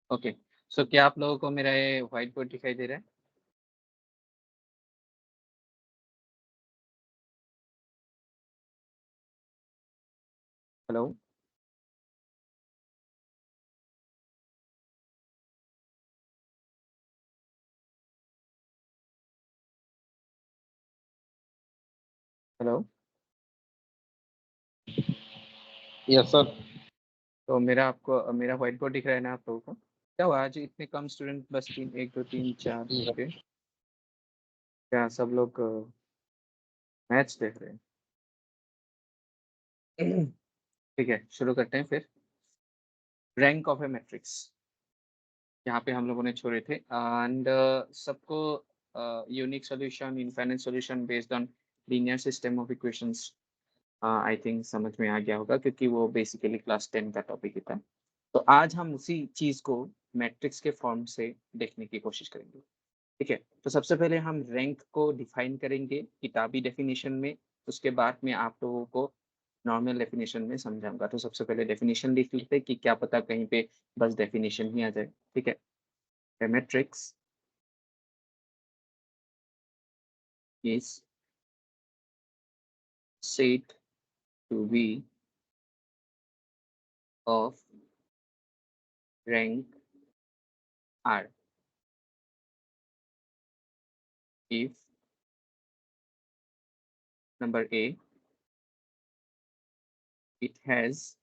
Okay. सो क्या आप लोगों को मेरा ये व्हाइट बोर्ड दिखाई दे रहा है? हेलो? हेलो? Yes sir. तो मेरा व्हाइट बोर्ड दिख रहा है ना आप लोगों को? क्या हुआ आज इतने कम स्टूडेंट, बस 3 1 2 3 4 ओके। क्या सब लोग मैच देख रहे हैं? ठीक है, शुरू करते हैं फिर। रैंक ऑफ ए मैट्रिक्स यहाँ पे हम लोगों ने छोड़े थे एंड सबको unique solution, infinite solution based on linear system of equations I think समझ में आ गया होगा क्योंकि वो बेसिकली क्लास 10 का टॉपिक ही था। तो आज हम उसी चीज़ को मैट्रिक्स के फॉर्म से देखने की कोशिश करेंगे। ठीक है? तो सबसे पहले हम रैंक को डिफाइन करेंगे किताबी डेफिनिशन में, उसके बाद में आप लोगों को नॉर्मल डेफिनिशन में समझाऊँगा। तो सबसे पहले डेफिनिशन लिख लेते हैं कि क्या पता कहीं पे बस डेफिनिशन ही आ जाए। ठीक है? A matrix is said to be of rank R if number A, it has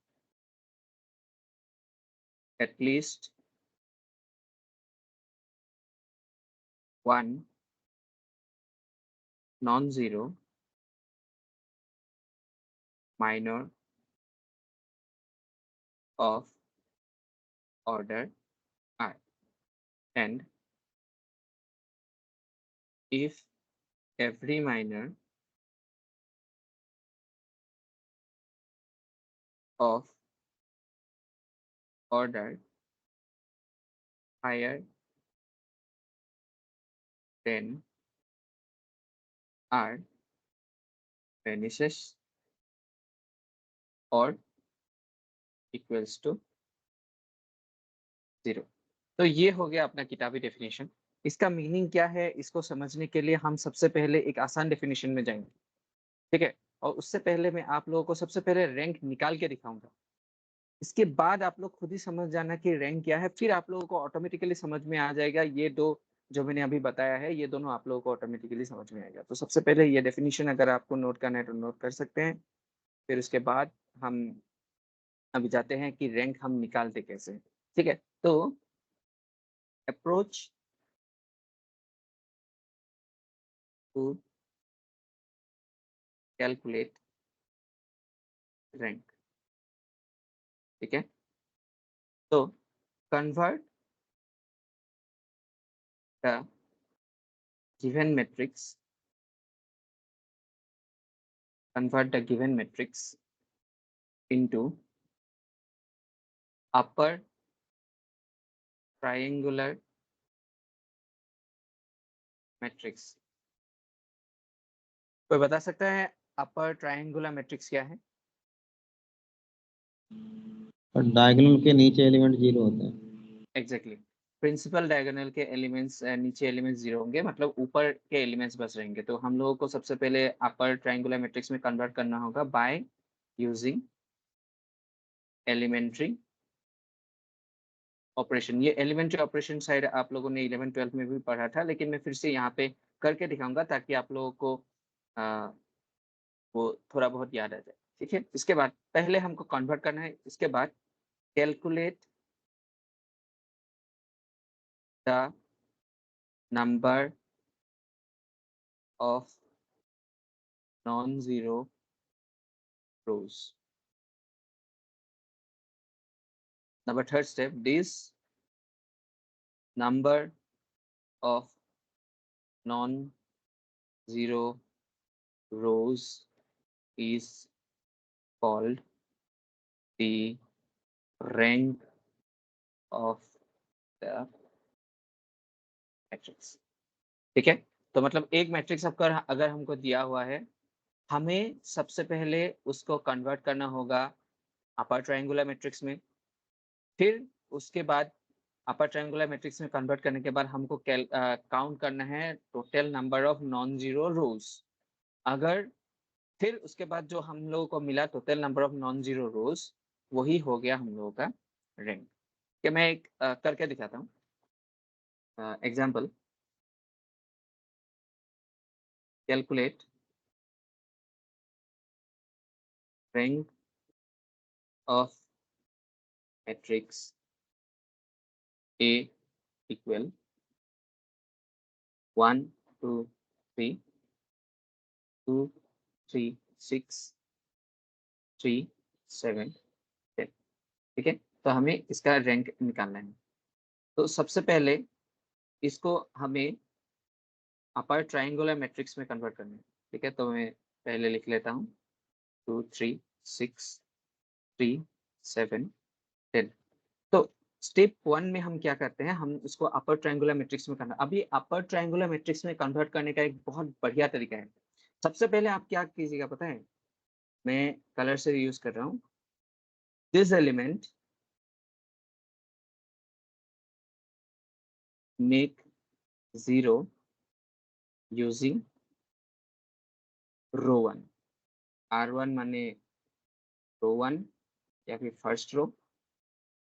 at least one non-zero minor of order R, and if every minor of order higher than R vanishes or equals to 0। तो ये हो गया अपना किताबी definition. इसका meaning क्या है, इसको समझने के लिए हम सबसे पहले एक आसान डेफिनेशन में जाएँगे। ठीक है? और उससे पहले मैं आप लोगों को सबसे पहले रैंक निकाल के दिखाऊँगा। इसके बाद आप लोग खुद ही समझ जाना कि रैंक क्या है, फिर आप लोगों को ऑटोमेटिकली समझ में आ जाएगा ये 2 जो मैंने अभी बताया है, ये दोनों आप लोगों को ऑटोमेटिकली समझ में आएगा। तो सबसे पहले ये डेफिनिशन अगर आपको नोट करना है तो नोट कर सकते हैं। फिर उसके बाद हम अभी जाते हैं कि रैंक हम निकालते कैसे हैं। ठीक है? तो अप्रोच टू कैलकुलेट रैंक। ठीक है? तो convert the given matrix convert the given matrix into upper triangular matrix। कोई बता सकता है अपर ट्रायंगुलर मैट्रिक्स क्या है? और डायगोनल के नीचे एलिमेंट 0 होते हैं। एग्जैक्टली। प्रिंसिपल डायगोनल के एलिमेंट्स नीचे एलिमेंट्स 0 होंगे, मतलब ऊपर के एलिमेंट्स बस रहेंगे। तो हम लोगों को सबसे पहले अपर ट्रायंगुलर मैट्रिक्स में कन्वर्ट करना होगा बाय यूजिंग एलिमेंट्री ऑपरेशन। ये एलिमेंट्री ऑपरेशन शायद आप लोगों ने 11-12 में भी पढ़ा था, लेकिन मैं फिर से यहाँ पे करके दिखाऊंगा ताकि आप लोगों को अ, वो थोड़ा बहुत याद आ जाए। ठीक है? इसके बाद पहले हमको कन्वर्ट करना है, इसके बाद calculate the number of non zero rose. Number third step, this number of non-zero rows is called the rank of the matrix। ठीक है? तो मतलब एक मैट्रिक्स अगर अगर हमको दिया हुआ है, हमें सबसे पहले उसको कन्वर्ट करना होगा अपर ट्रायंगुलर मैट्रिक्स में। फिर उसके बाद अपर ट्रायंगुलर मैट्रिक्स में कन्वर्ट करने के बाद हमको काउंट करना है total number of non zero rows. अगर फिर उसके बाद जो हम लोगों को मिला total number of non zero रोज, वही हो गया हम लोगों का रैंक। कि मैं एक करके दिखाता हूँ example. Calculate rank of matrix A equal 1 2 3 2 3 6 3 7 10। ठीक है, तो हमें इसका रैंक निकालना है। तो सबसे पहले इसको हमें अपर ट्रायंगुलर मैट्रिक्स में कन्वर्ट करना है। ठीक है, तो मैं पहले लिख लेता हूँ 2 3 6 3 7 10। तो स्टेप 1 में हम क्या करते हैं, हम इसको अपर ट्रायंगुलर मैट्रिक्स में करना। अभी अपर ट्रायंगुलर मैट्रिक्स में कन्वर्ट करने का एक बहुत बढ़िया तरीका है। सबसे पहले आप क्या कीजिएगा पता है, मैं कलर से यूज कर रहा हूँ। This element make 0 using row 1। R1 माने रो 1 या फिर फर्स्ट रो,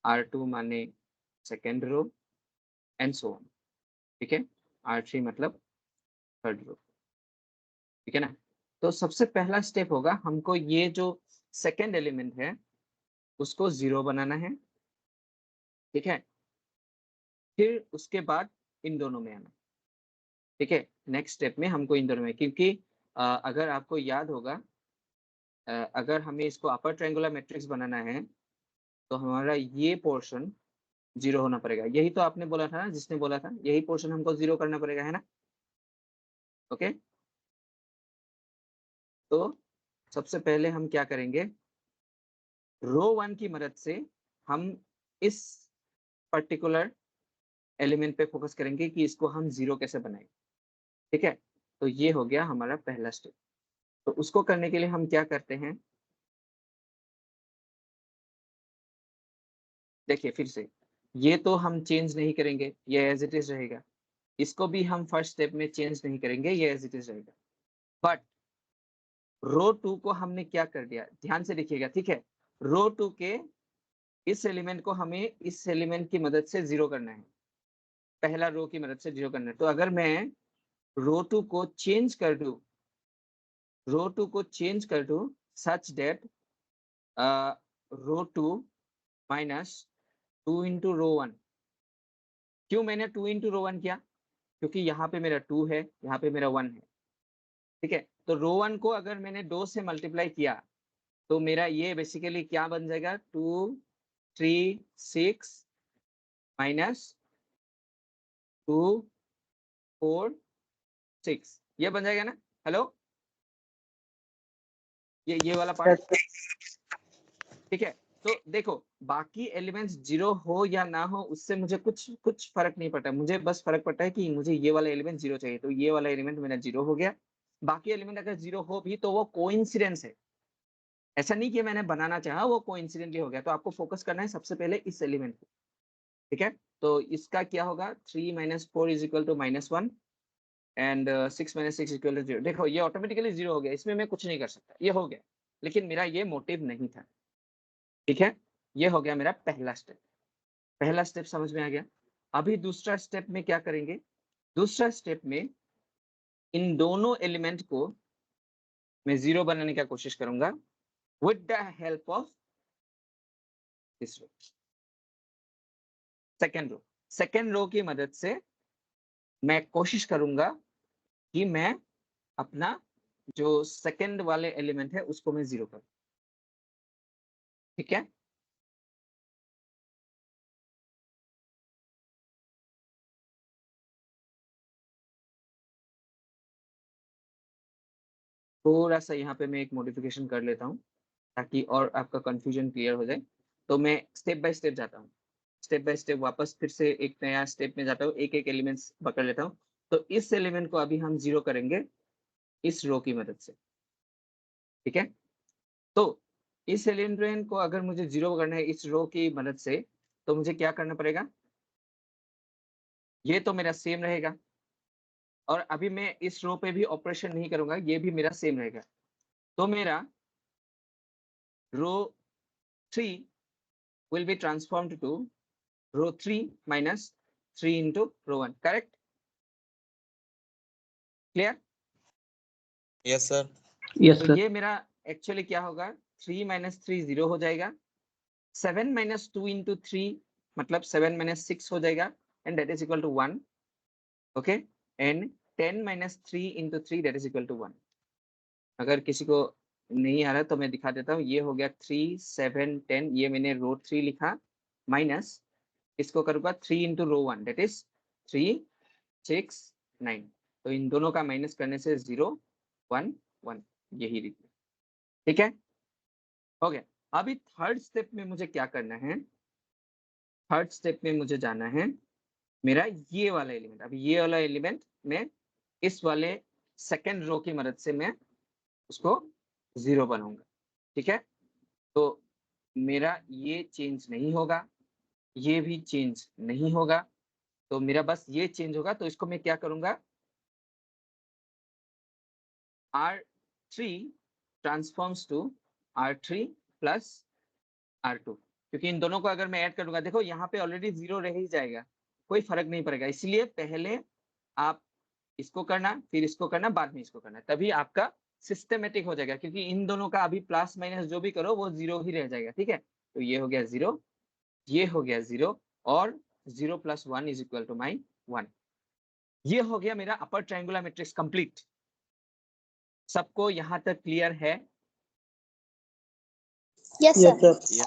R2 माने second row and so on. ठीक है, R3 मतलब थर्ड रो। ठीक है ना। तो सबसे पहला स्टेप होगा, हमको ये जो सेकेंड एलिमेंट है उसको 0 बनाना है। ठीक है, फिर उसके बाद इन दोनों में आना। ठीक है, नेक्स्ट स्टेप में हमको इन दोनों में, क्योंकि अगर आपको याद होगा, अगर हमें इसको अपर ट्रायंगुलर मैट्रिक्स बनाना है तो हमारा ये पोर्शन 0 होना पड़ेगा। यही तो आपने बोला था ना, जिसने बोला था यही पोर्शन हमको 0 करना पड़ेगा, है ना। ओके, तो सबसे पहले हम क्या करेंगे, रो 1 की मदद से हम इस पर्टिकुलर एलिमेंट पे फोकस करेंगे कि इसको हम 0 कैसे बनाएं। ठीक है, तो ये हो गया हमारा पहला स्टेप। तो उसको करने के लिए हम क्या करते हैं, देखिए फिर से, ये तो हम चेंज नहीं करेंगे, ये एज इट इज रहेगा। इसको भी हम फर्स्ट स्टेप में चेंज नहीं करेंगे, ये एज इट इज रहेगा। बट रो 2 को हमने क्या कर दिया, ध्यान से देखिएगा। ठीक है, रो 2 के इस एलिमेंट को हमें इस एलिमेंट की मदद से 0 करना है, पहला रो की मदद से 0 करना है। तो अगर मैं रो 2 को चेंज कर दूं, रो 2 को चेंज कर दूं such that row 2 minus 2 into row 1। क्यों मैंने 2 इंटू रो 1 किया, क्योंकि यहाँ पे मेरा 2 है, यहाँ पे मेरा 1 है। ठीक है, तो रो 1 को अगर मैंने 2 से मल्टीप्लाई किया तो मेरा ये बेसिकली क्या बन जाएगा, 2 3 6 माइनस 2 4 6, ये बन जाएगा ना। हेलो, ये वाला पार्ट। ठीक है, तो देखो बाकी एलिमेंट्स 0 हो या ना हो उससे मुझे कुछ फर्क नहीं पड़ता। मुझे बस फर्क पड़ता है कि मुझे ये वाला एलिमेंट 0 चाहिए, तो ये वाला एलिमेंट मेरा 0 हो गया। बाकी एलिमेंट अगर 0 हो भी तो वो कोइंसिडेंस है, ऐसा नहीं कि मैंने बनाना चाहा, वो कोइंसिडेंटली हो गया। तो आपको फोकस करना है सबसे पहले इस एलिमेंट पे। ठीक है, तो इसका क्या होगा, 3 minus 4 is equal to -1 and 6 minus 6 equal to 0। देखो ये ऑटोमेटिकली 0 हो गया, इसमें मैं कुछ नहीं कर सकता, ये हो गया। लेकिन मेरा ये मोटिव नहीं था। ठीक है, ये हो गया मेरा पहला स्टेप। पहला स्टेप समझ में आ गया। अभी दूसरा स्टेप में क्या करेंगे, दूसरा स्टेप में इन दोनों एलिमेंट को मैं 0 बनाने की कोशिश करूंगा with the help of this row, second row. Second row की मदद से मैं कोशिश करूंगा कि मैं अपना जो सेकेंड वाले एलिमेंट है उसको मैं 0 करूं। ठीक है, थोड़ा सा यहाँ पे मैं एक मॉडिफिकेशन कर लेता हूँ ताकि और आपका कंफ्यूजन क्लियर हो जाए। तो मैं स्टेप बाय स्टेप जाता हूँ, स्टेप बाय स्टेप वापस फिर से एक नया स्टेप में जाता हूँ, एक एक एलिमेंट्स पकड़ लेता हूँ। तो इस एलिमेंट को अभी हम 0 करेंगे इस रो की मदद से। ठीक है, तो इस एलिमेंट को अगर मुझे 0 करना है इस रो की मदद से, तो मुझे क्या करना पड़ेगा, ये तो मेरा सेम रहेगा, और अभी मैं इस रो पे भी ऑपरेशन नहीं करूंगा, ये भी मेरा सेम रहेगा। तो मेरा रो 3 will be transformed to row 3 minus 3 into row 1. Correct? Clear? Yes sir. Yes तो सर। ये मेरा एक्चुअली क्या होगा, 3 minus 3 0 हो जाएगा, 7 minus 2 into 3 मतलब 7 minus 6 हो जाएगा, and that is equal to 1. Okay? And 10 minus 3 into 3 that is equal to 1. अगर किसी को नहीं आ रहा तो मैं दिखा देता हूँ। ये हो गया 3 7 10, ये मैंने रो 3 लिखा, माइनस इसको करूंगा 3 into रो 1 that is 3 6 9। तो इन दोनों का माइनस करने से 0 1 1, यही रीत। ठीक है, हो गया। अभी थर्ड स्टेप में मुझे क्या करना है, थर्ड स्टेप में मुझे जाना है मेरा ये वाला एलिमेंट। अभी ये वाला एलिमेंट में इस वाले सेकेंड रो की मदद से मैं उसको 0 बनाऊंगा। ठीक है, तो मेरा ये चेंज नहीं होगा, ये भी चेंज नहीं होगा, तो मेरा बस ये चेंज होगा। तो इसको मैं क्या करूंगा, R3 transforms to R3 plus R2, क्योंकि इन दोनों को अगर मैं ऐड करूंगा, देखो यहाँ पे ऑलरेडी 0 रह ही जाएगा, कोई फर्क नहीं पड़ेगा। इसलिए पहले आप इसको करना, फिर इसको करना, बाद में इसको करना, तभी आपका सिस्टमेटिक हो जाएगा, क्योंकि इन दोनों का अभी प्लस माइनस जो भी करो वो 0 ही रह जाएगा। ठीक है, तो ये हो गया 0, ये हो गया 0, और 0 + 1 = माई 1। ये हो गया मेरा अपर ट्रायंगुलर मैट्रिक्स कंप्लीट। सबको यहाँ तक क्लियर है? Yes sir.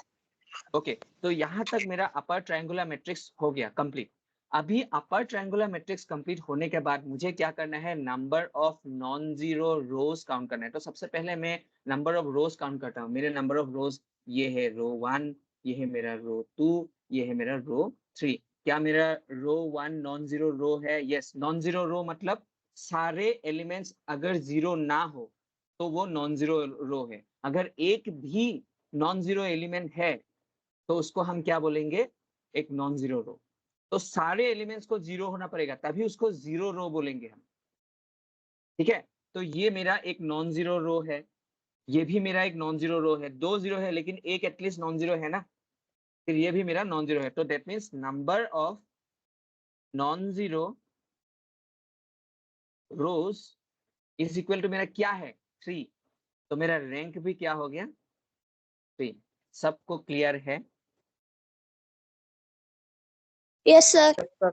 ओके, तो यहाँ तक मेरा अपर ट्रायंगुलर मैट्रिक्स हो गया कंप्लीट। अभी अपर ट्रायंगुलर मैट्रिक्स कंप्लीट होने के बाद मुझे क्या करना है, number of non zero rose count करना है। तो सबसे पहले मैं नंबर ऑफ रोज काउंट करता हूँ। मेरे नंबर ऑफ रोज ये है रो 1, ये है मेरा रो 2, ये है मेरा रो 3। क्या मेरा रो 1 नॉन जीरो रो है? यस, नॉन जीरो रो मतलब सारे एलिमेंट्स अगर जीरो ना हो तो वो नॉन जीरो रो है। अगर एक भी नॉन जीरो एलिमेंट है तो उसको हम क्या बोलेंगे, एक नॉन जीरो रो। तो सारे एलिमेंट्स को जीरो होना पड़ेगा, तभी उसको जीरो रो बोलेंगे हम। ठीक है, तो ये मेरा एक नॉन जीरो रो है, ये भी मेरा एक नॉन जीरो रो है। 2 जीरो है लेकिन एक एटलीस्ट नॉन जीरो है ना, फिर ये भी मेरा नॉन जीरो है। तो that means number of non zero rows is equal to मेरा क्या है, 3। तो मेरा रैंक भी क्या हो गया, 3। सबको क्लियर है? Yes sir.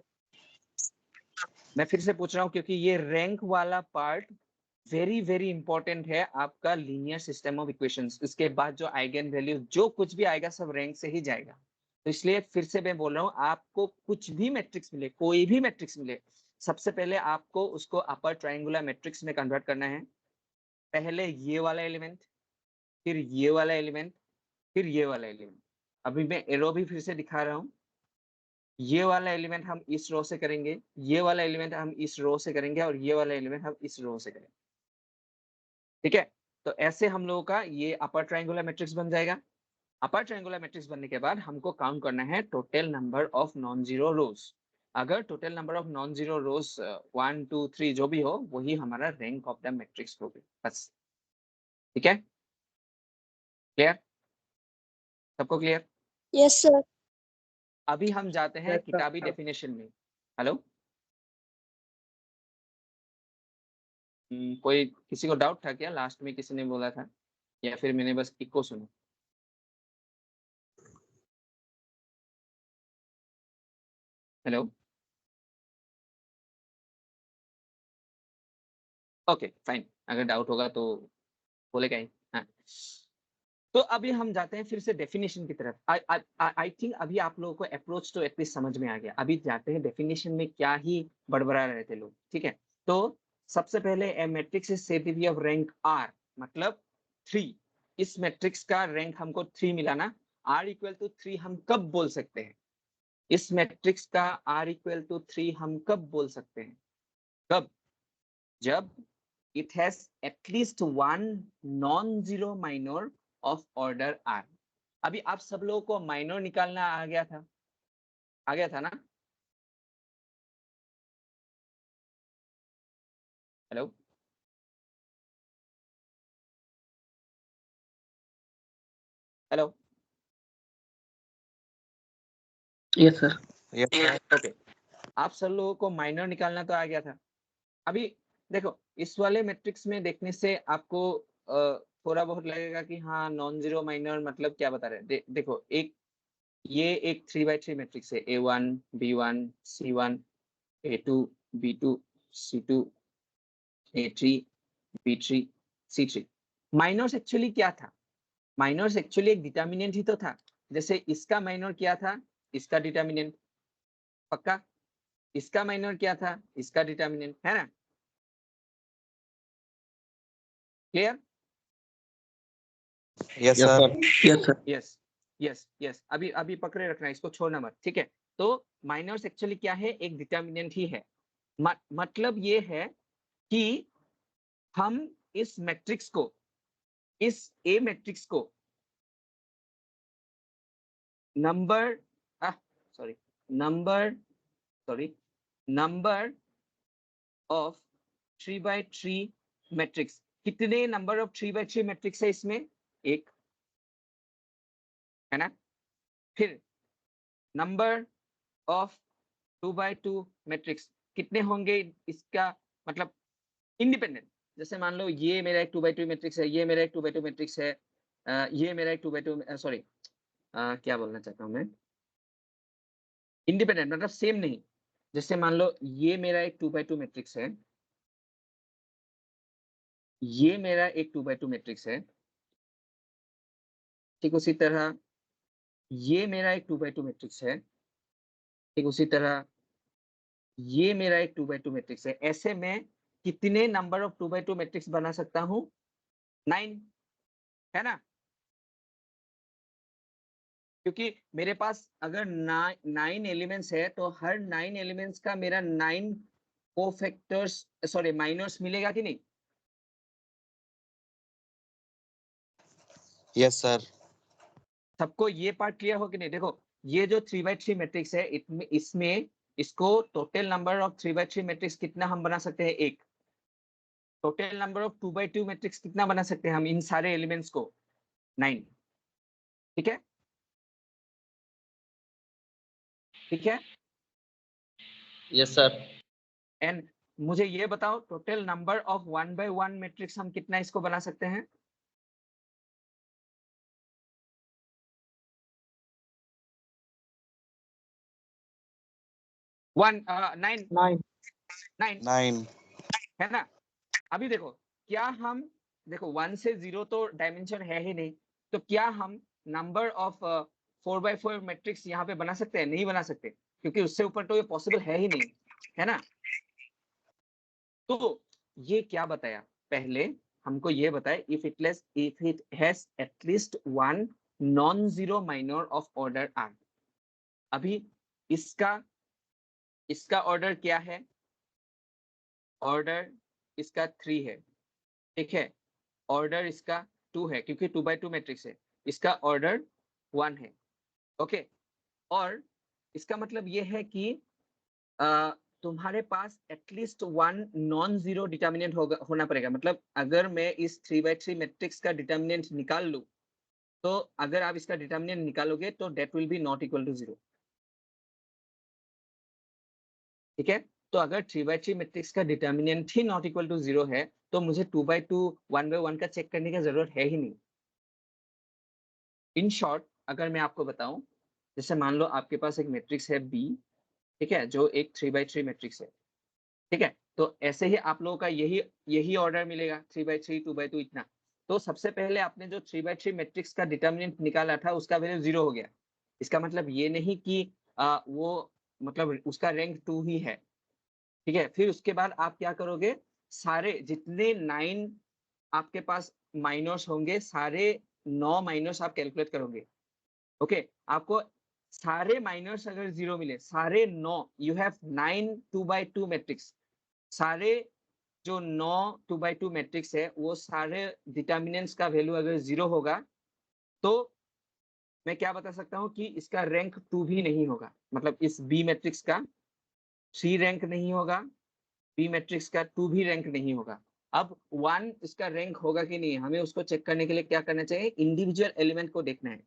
मैं फिर से पूछ रहा हूँ, क्योंकि ये रैंक वाला पार्ट वेरी वेरी इंपॉर्टेंट है आपका लीनियर सिस्टम ऑफ इक्वेशंस। इसके बाद जो आइगन वैल्यू जो कुछ भी आएगा सब रैंक से ही जाएगा। तो इसलिए फिर से मैं बोल रहा हूँ, आपको कुछ भी मैट्रिक्स मिले, कोई भी मैट्रिक्स मिले, सबसे पहले आपको उसको अपर ट्रायंगुलर मैट्रिक्स में कन्वर्ट करना है। पहले ये वाला एलिमेंट, फिर ये वाला एलिमेंट, फिर ये वाला एलिमेंट। अभी मैं एरो भी फिर से दिखा रहा हूँ। ये वाला एलिमेंट हम इस रो से करेंगे, ये वाला एलिमेंट हम इस रो से करेंगे, और ये वाला एलिमेंट हम इस रो से करेंगे। ठीक है, तो ऐसे हम लोगों का ये अपर ट्रायंगुलर मैट्रिक्स बन जाएगा। अपर ट्रायंगुलर मैट्रिक्स बनने के बाद हमको काउंट करना है total number of non zero rows. अगर total number of non zero rows 1 2 3 जो भी हो, वही हमारा रैंक ऑफ द मैट्रिक्स होगी, बस। ठीक है, क्लियर? सबको क्लियर? Yes sir. अभी हम जाते हैं किताबी डेफिनेशन में। हेलो, कोई किसी को डाउट था क्या? लास्ट में किसी ने बोला था, या फिर मैंने बस इको सुना? हेलो, ओके फाइन, अगर डाउट होगा तो बोलेगा ही। हाँ, तो अभी हम जाते हैं फिर से डेफिनेशन की तरफ। आई थिंक अभी आप लोगों को अप्रोच तो एटलीस्ट समझ में आ गया। अभी जाते हैं डेफिनेशन में, क्या ही बड़बड़ा रहे थे लोग। ठीक है, तो सबसे पहले a matrix is said to be of rank R, मतलब 3। इस मैट्रिक्स का रैंक हमको 3 मिला ना। आर इक्वल टू 3 हम कब बोल सकते हैं? इस मैट्रिक्स का आर इक्वल टू 3 हम कब बोल सकते हैं? कब? जब it has at least one non-zero minor of order r। अभी आप सब लोगों को माइनर निकालना आ गया था ना? Hello, hello. Yes, sir. Yes, sir. Okay, आप सब लोगों को माइनर निकालना तो आ गया था। अभी देखो, इस वाले मैट्रिक्स में देखने से आपको थोड़ा बहुत लगेगा कि हाँ नॉन जीरो माइनर मतलब क्या बता रहे हैं। देखो, ये एक 3x3 मैट्रिक्स है, A1 B1 C1 A2 B2 C2 A3 B3 C3। Miners actually क्या था? माइनर्स एक्चुअली एक डिटर्मिनेंट ही तो था। जैसे इसका माइनर क्या था? इसका डिटर्मिनेंट। पक्का? इसका माइनर क्या था? इसका डिटर्मिनेंट, है ना? Clear? Yes, Yes, sir. sir. Yes, sir. Yes yes yes, अभी पकड़े रखना, इसको छोड़ना मत, ठीक है? तो माइनर्स एक्चुअली क्या है? एक डिटर्मिनेंट ही है। मतलब ये है कि हम इस मैट्रिक्स को, इस ए मैट्रिक्स को number number of 3x3 matrix. कितने नंबर ऑफ 3x3 मैट्रिक्स है इसमें? एक, है ना? फिर नंबर ऑफ 2x2 मैट्रिक्स कितने होंगे इसका मतलब इंडिपेंडेंट। जैसे मान लो ये मेरा एक 2x2 मैट्रिक्स है, ये मेरा एक 2x2 मैट्रिक्स है, ये मेरा एक 2x2, सॉरी क्या बोलना चाहता हूँ मैं, इंडिपेंडेंट मतलब सेम नहीं। जैसे मान लो ये मेरा एक 2x2 मैट्रिक्स है, ये मेरा एक 2x2 मैट्रिक्स है, ठीक उसी तरह ये मेरा एक 2x2 मैट्रिक्स है, ठीक उसी तरह ये मेरा एक 2x2 मैट्रिक्स है। ऐसे में कितने नंबर ऑफ 2x2 मैट्रिक्स बना सकता हूँ? 9, है ना? क्योंकि मेरे पास अगर 9 एलिमेंट्स है तो हर 9 एलिमेंट्स का मेरा 9 कोफैक्टर्स, सॉरी माइनर्स मिलेगा कि नहीं? Yes, sir. सबको ये पार्ट क्लियर हो कि नहीं? देखो, ये जो 3x3 मैट्रिक्स है, इसमें इसको total number of 3x3 matrix कितना हम बना सकते हैं? एक। Total number of 2x2 matrix कितना बना सकते हैं हम इन सारे एलिमेंट्स को? 9। ठीक है, ठीक है। Yes, sir. एंड मुझे ये बताओ, total number of 1x1 matrix हम कितना इसको बना सकते हैं? 9 9. 9, 9. है ना? अभी देखो, क्या हम, देखो 1 से 0 तो डायमेंशन है ही नहीं, तो क्या हम नंबर ऑफ 4x4 मैट्रिक्स यहाँ पे बना सकते हैं? नहीं बना सकते, क्योंकि उससे ऊपर तो ये पॉसिबल है ही नहीं, है ना? तो ये क्या बताया? पहले हमको ये बताया, if it has at least one non zero minor of order r। अभी इसका ऑर्डर क्या है? ऑर्डर इसका 3 है, ठीक है। ऑर्डर इसका 2 है, क्योंकि 2x2 मैट्रिक्स है। इसका ऑर्डर 1 है, ओके। और इसका मतलब ये है कि तुम्हारे पास at least one non zero determinant होना पड़ेगा। मतलब अगर मैं इस 3x3 मैट्रिक्स का डिटर्मिनेंट निकाल लूं, तो अगर आप इसका डिटर्मिनेंट निकालोगे तो that will be not equal to 0। ठीक है, तो अगर 3x3 मैट्रिक्स का डिटर्मिनेंट ही नॉट इक्वल टू 0 है, तो मुझे 2x2 1x1 का चेक करने की जरूरत है ही नहीं। इन शॉर्ट, अगर मैं आपको बताऊं, जैसे मान लो आपके पास एक मैट्रिक्स है B, ठीक है, जो एक 3x3 मैट्रिक्स है, ठीक है। तो ऐसे ही आप लोगों का यही ऑर्डर मिलेगा, 3x3 2x2 इतना। तो सबसे पहले आपने जो 3x3 मैट्रिक्स का डिटर्मिनेंट निकाला था, उसका वैल्यू 0 हो गया। इसका मतलब ये नहीं कि वो मतलब उसका रैंक 2 ही है, ठीक है। फिर उसके बाद आप क्या करोगे? सारे जितने 9 आपके पास माइनर्स होंगे, सारे 9 माइनर्स आप कैलकुलेट करोगे, ओके। आपको सारे माइनर्स अगर 0 मिले, सारे 9, यू हैव 9 2x2 मैट्रिक्स, सारे जो 9 2x2 मैट्रिक्स है, वो सारे डिटर्मिनेंट्स का वैल्यू अगर 0 होगा, तो मैं क्या बता सकता हूँ कि इसका रैंक 2 भी नहीं होगा। मतलब इस बी मैट्रिक्स का 3 रैंक नहीं होगा, बी मैट्रिक्स का 2 भी रैंक नहीं होगा। अब 1 इसका रैंक होगा कि नहीं, हमें उसको चेक करने के लिए क्या करना चाहिए, इंडिविजुअल एलिमेंट को देखना है।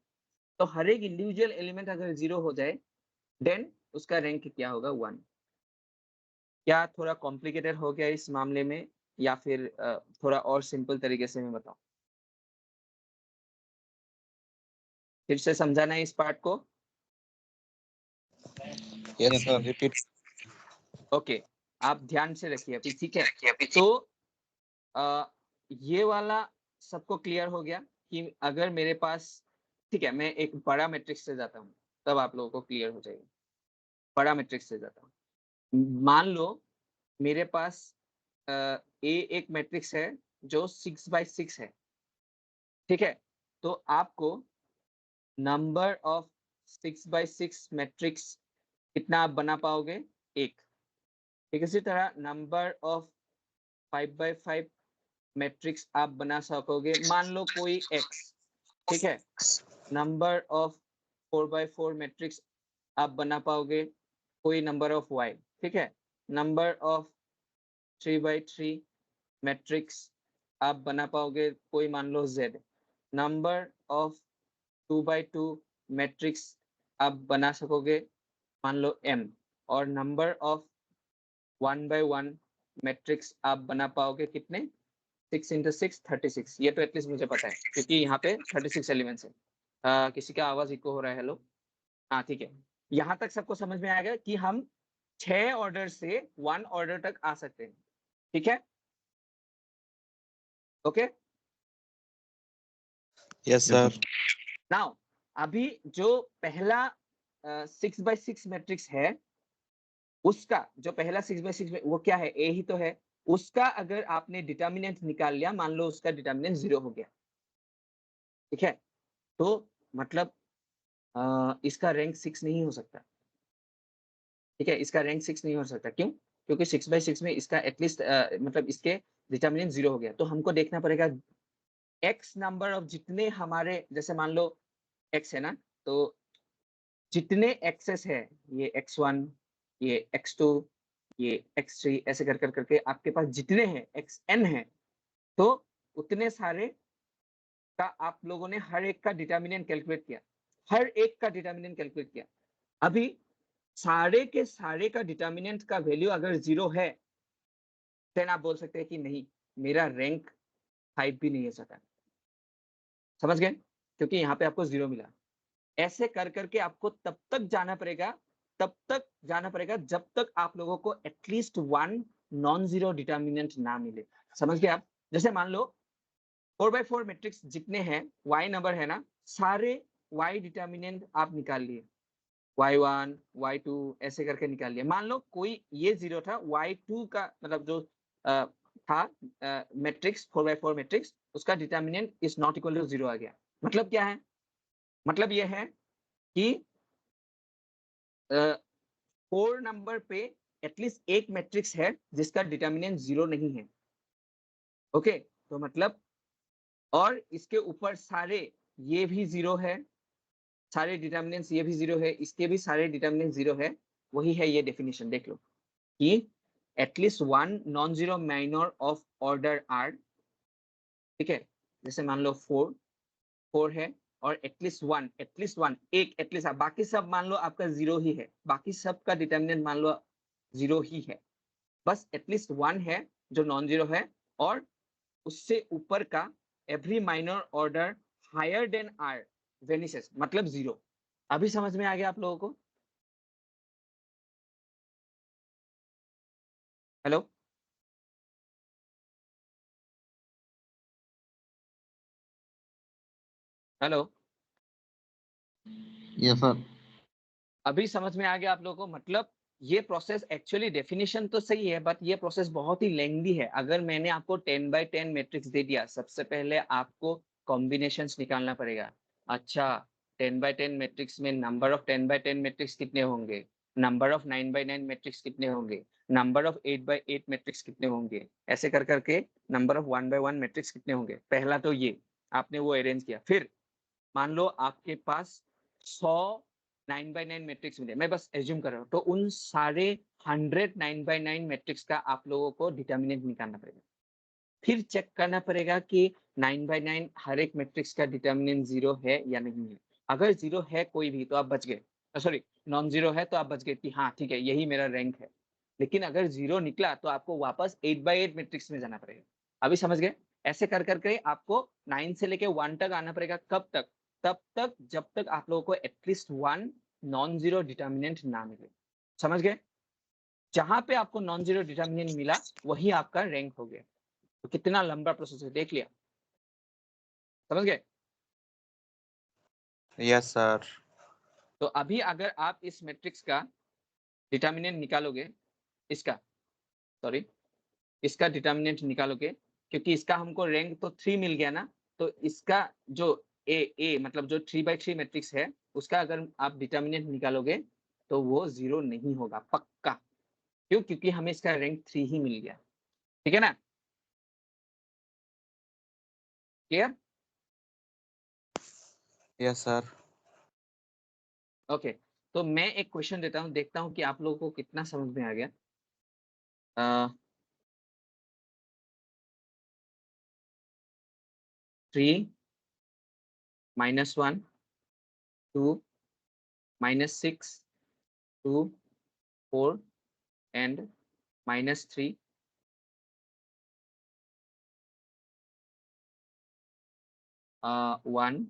तो हर एक इंडिविजुअल एलिमेंट अगर 0 हो जाए देन उसका रैंक क्या होगा, 1। क्या थोड़ा कॉम्प्लिकेटेड हो गया इस मामले में, या फिर थोड़ा और सिंपल तरीके से मैं बताऊं? फिर से समझाना है इस पार्ट को। Yes, sir. Repeat. ओके, आप ध्यान से रखिए अभी, ठीक है। तो ये वाला सबको क्लियर हो गया कि अगर मेरे पास, ठीक है, मैं एक बड़ा मैट्रिक्स से जाता हूँ तब आप लोगों को क्लियर हो जाएगा। बड़ा मैट्रिक्स से जाता हूँ, मान लो मेरे पास ए एक मैट्रिक्स है जो 6x6 है, ठीक है। तो आपको नंबर ऑफ 6x6 मैट्रिक्स कितना आप बना पाओगे, 1। ठीक, इसी तरह नंबर ऑफ 5x5 मैट्रिक्स आप बना सकोगे, मान लो कोई x, ठीक है। नंबर ऑफ 4x4 मैट्रिक्स आप बना पाओगे कोई नंबर ऑफ y, ठीक है। नंबर ऑफ 3x3 मैट्रिक्स आप बना पाओगे कोई मान लो z। Number of 2x2 matrix आप बना सकोगे मान लो m। और नंबर ऑफ 1x1 मैट्रिक्स आप बना पाओगे कितने, 6 × 6 36। ये तो एटलीस्ट मुझे पता है क्योंकि यहाँ पे 36 एलिमेंट्स है। किसी का आवाज इको हो रहा है, हेलो? हाँ ठीक है, यहाँ तक सबको समझ में आएगा कि हम 6 ऑर्डर से 1 ऑर्डर तक आ सकते हैं, ठीक है। Okay, Yes, sir. नाउ अभी जो पहला 6x6 मैट्रिक्स है, उसका जो पहला 6x6 में वो क्या है, ए ही तो है। उसका अगर आपने डिटर्मिनेंट निकाल लिया, मान लो उसका डिटर्मिनेंट 0 हो गया, ठीक है। तो मतलब इसका रैंक 6 नहीं हो सकता, ठीक है। इसका रैंक 6 नहीं हो सकता, क्यों? क्योंकि 6x6 में इसका एटलीस्ट मतलब इसके डिटर्मिनेंट 0 हो गया। तो हमको देखना पड़ेगा x नंबर ऑफ जितने हमारे, जैसे मान लो x है ना, तो जितने एक्सेस है, ये x1, ये x2, ये x3, ऐसे कर कर करके आपके पास जितने हैं xn है, तो उतने सारे का आप लोगों ने हर एक का डिटर्मिनेंट कैलकुलेट किया, हर एक का डिटर्मिनेंट कैलकुलेट किया। अभी सारे के सारे का डिटर्मिनेंट का वैल्यू अगर 0 है, देन आप बोल सकते हैं कि नहीं, मेरा रैंक 5 भी नहीं हो सकता। समझ गए? क्योंकि यहाँ पे आपको 0 मिला। ऐसे कर करके आपको तब तक जाना पड़ेगा, जब तक आप लोगों को एटलीस्ट 1 नॉन जीरो डिटर्मिनेंट ना मिले। समझ गए आप? जैसे मान लो 4x4 मैट्रिक्स जितने हैं, y नंबर है ना, सारे y डिटर्मिनेंट आप निकाल लिए, y1, y2 ऐसे करके निकाल लिया। मान लो कोई ये 0 था, y2 का मतलब जो था मैट्रिक्स 4x4 मैट्रिक्स, उसका determinant is not equal to 0 आ गया। मतलब क्या है? मतलब ये है कि 4 नंबर पे एटलीस्ट एक मैट्रिक्स है जिसका डिटर्मिनेंट 0 नहीं है। ओके, तो मतलब, और इसके ऊपर सारे ये भी 0 है, सारे डिटर्मिनेंट्स ये भी 0 है, इसके भी सारे डिटर्मिनेंट 0 है। वही है ये डेफिनेशन, देख लो कि at least 1 non zero minor of order r, ठीक है। जैसे मान लो 4 है, और एटलीस्ट वन एक एटलीस्ट, बाकी सब मान लो आपका 0 ही है, बाकी सब का डिटर्मिनेंट मान लो 0 ही है, बस एटलीस्ट 1 है जो नॉन जीरो है, और उससे ऊपर का every minor order higher than R vanishes, मतलब 0। अभी समझ में आ गया आप लोगों को? हेलो? हेलो? Yes sir. अभी समझ में आ गया आप लोगों को? मतलब ये प्रोसेस एक्चुअली डेफिनेशन तो सही है, बट ये प्रोसेस बहुत ही लेंथी है। अगर मैंने आपको 10x10 मैट्रिक्स दे दिया, सबसे पहले आपको कॉम्बिनेशंस निकालना पड़ेगा। अच्छा, 10x10 मैट्रिक्स में नंबर ऑफ 10x10 मैट्रिक्स कितने होंगे, नंबर ऑफ 9x9 मैट्रिक्स कितने होंगे, नंबर ऑफ 8x8 मैट्रिक्स कितने होंगे, ऐसे कर करके नंबर ऑफ 1x1 मैट्रिक्स कितने होंगे। पहला तो ये आपने वो अरेंज किया। फिर मान लो आपके पास 100 9x9 मैट्रिक्स मिले, मैं बस एज्यूम कर रहा हूँ, तो उन सारे 100 9x9 मैट्रिक्स का आप लोगों को डिटर्मिनेंट निकालना पड़ेगा, फिर चेक करना पड़ेगा कि 9x9 हर एक मैट्रिक्स का डिटर्मिनेंट 0 है या नहीं है। अगर 0 है कोई भी तो आप बच गए, सॉरी नॉन 0 है तो आप बच गए कि हाँ ठीक है यही मेरा रैंक है। लेकिन अगर 0 निकला तो आपको वापस 8x8 मैट्रिक्स में जाना पड़ेगा। अभी समझ गए? ऐसे कर करके आपको 9 से लेके 1 तक आना पड़ेगा। कब तक? तब तक जब तक आप लोगों को एटलीस्ट 1 नॉन 0 डिटर्मिनेंट ना मिले। समझ गए? जहां पे आपको नॉन 0 डिटर्मिनेंट मिला वही आपका रैंक हो गया। तो कितना लंबा प्रोसेस है देख लिया, समझ गए? Yes sir. तो अभी अगर आप इस मैट्रिक्स का डिटर्मिनेंट निकालोगे, इसका सॉरी इसका डिटर्मिनेंट निकालोगे, क्योंकि इसका हमको रैंक तो 3 मिल गया ना, तो इसका जो ए मतलब जो 3x3 मैट्रिक्स है उसका अगर आप डिटर्मिनेंट निकालोगे तो वो 0 नहीं होगा पक्का। क्यों? क्योंकि हमें इसका रैंक 3 ही मिल गया। ठीक है ना? क्लियर? Yes sir. ओके, तो मैं एक क्वेश्चन देता हूँ, देखता हूँ कि आप लोगों को कितना समझ में आ गया। 3 -1 2 -6 2 4 and -3 1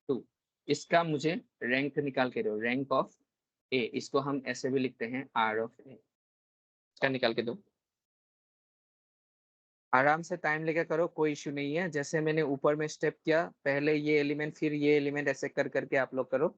2। इसका मुझे रैंक निकाल के दो, रैंक ऑफ ए। इसको हम ऐसे भी लिखते हैं आर ऑफ ए। इसका निकाल के दो। आराम से टाइम लेके करो, कोई इश्यू नहीं है। जैसे मैंने ऊपर में स्टेप किया, पहले ये एलिमेंट फिर ये एलिमेंट, ऐसे कर करके आप लोग करो।